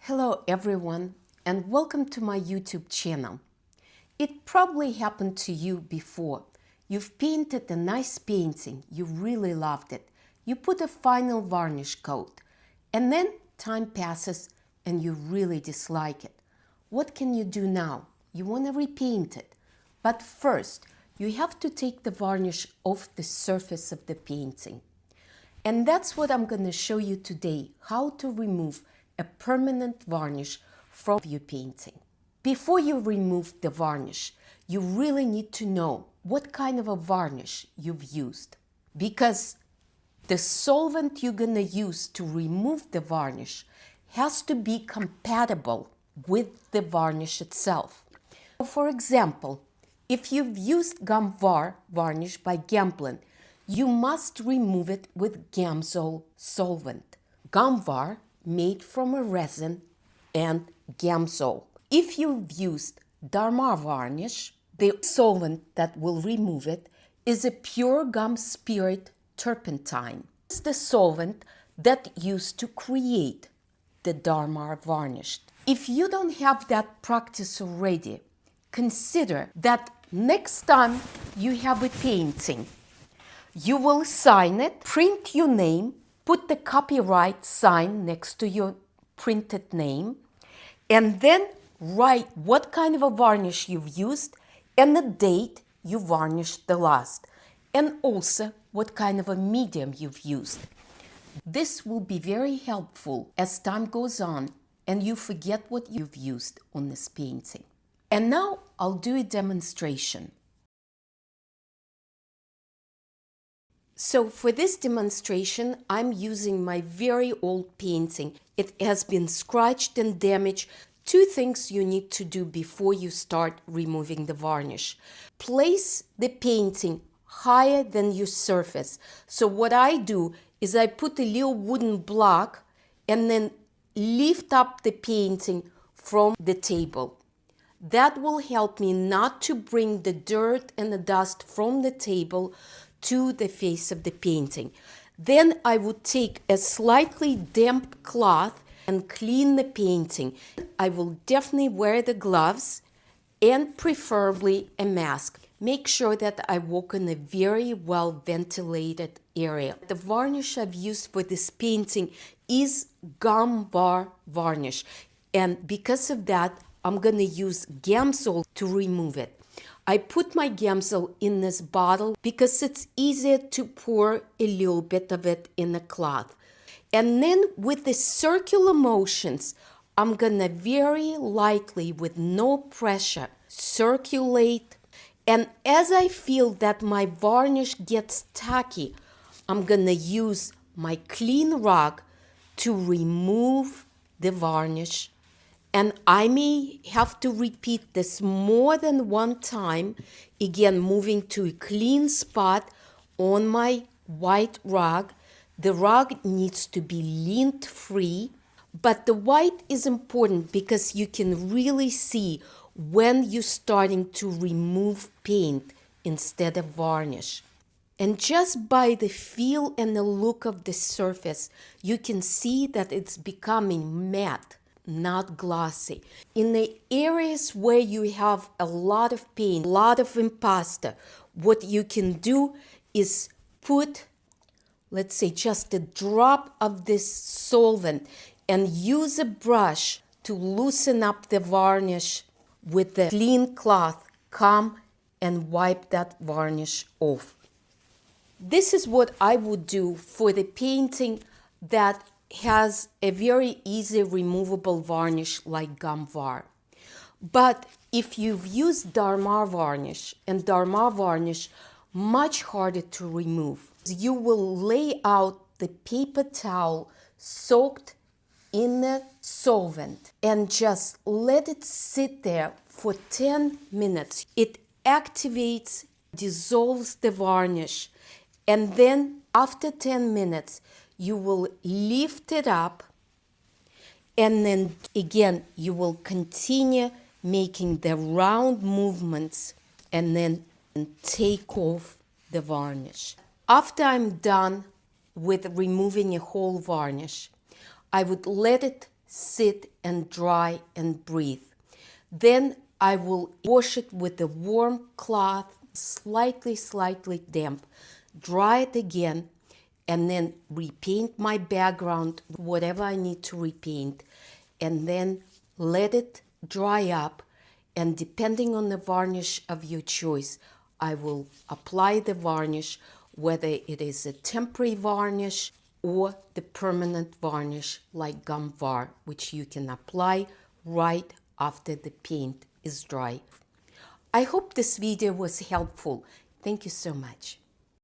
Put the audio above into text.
Hello everyone and welcome to my YouTube channel. It probably happened to you before. You've painted a nice painting, you really loved it. You put a final varnish coat and then time passes and you really dislike it. What can you do now? You want to repaint it. But first, you have to take the varnish off the surface of the painting. And that's what I'm going to show you today, how to remove a permanent varnish from your painting. Before you remove the varnish, you really need to know what kind of a varnish you've used, because the solvent you're going to use to remove the varnish has to be compatible with the varnish itself. For example, if you've used Gum varnish by Gamblin, you must remove it with Gamsol solvent. Gum made from a resin and Gamsol. If you've used Darmar varnish, the solvent that will remove it is a pure gum spirit turpentine. It's the solvent that used to create the Darmar varnish. If you don't have that practice already, consider that next time you have a painting, you will sign it, print your name, put the copyright sign next to your printed name, and then write what kind of a varnish you've used and the date you varnished the last, and also what kind of a medium you've used. This will be very helpful as time goes on and you forget what you've used on this painting. And now I'll do a demonstration. So for this demonstration, I'm using my very old painting. It has been scratched and damaged. Two things you need to do before you start removing the varnish. Place the painting higher than your surface. So what I do is I put a little wooden block and then lift up the painting from the table. That will help me not to bring the dirt and the dust from the table to the face of the painting. Then I would take a slightly damp cloth and clean the painting. I will definitely wear the gloves and preferably a mask. Make sure that I walk in a very well ventilated area. The varnish I've used for this painting is Gum varnish, and because of that I'm going to use Gamsol to remove it. I put my Gamsol in this bottle because it's easier to pour a little bit of it in a cloth. And then with the circular motions, I'm gonna very lightly, with no pressure, circulate. And as I feel that my varnish gets tacky, I'm gonna use my clean rag to remove the varnish. And I may have to repeat this more than one time, again moving to a clean spot on my white rag. The rag needs to be lint free, but the white is important because you can really see when you're starting to remove paint instead of varnish. And just by the feel and the look of the surface, you can see that it's becoming matte, not glossy. In the areas where you have a lot of paint, a lot of impasto, what you can do is put, let's say, just a drop of this solvent and use a brush to loosen up the varnish with the clean cloth. Come and wipe that varnish off. This is what I would do for the painting that has a very easy removable varnish like Gum Var. But if you've used Darmar varnish, and Darmar varnish much harder to remove, you will lay out the paper towel soaked in the solvent and just let it sit there for 10 minutes. It activates, dissolves the varnish, and then after 10 minutes you will lift it up, and then again you will continue making the round movements and then take off the varnish. After I'm done with removing a whole varnish, I would let it sit and dry and breathe. Then I will wash it with a warm cloth, slightly damp, dry it again, and then repaint my background, whatever I need to repaint, and then let it dry up. And depending on the varnish of your choice, I will apply the varnish, whether it is a temporary varnish or the permanent varnish like gum var, which you can apply right after the paint is dry. I hope this video was helpful. Thank you so much.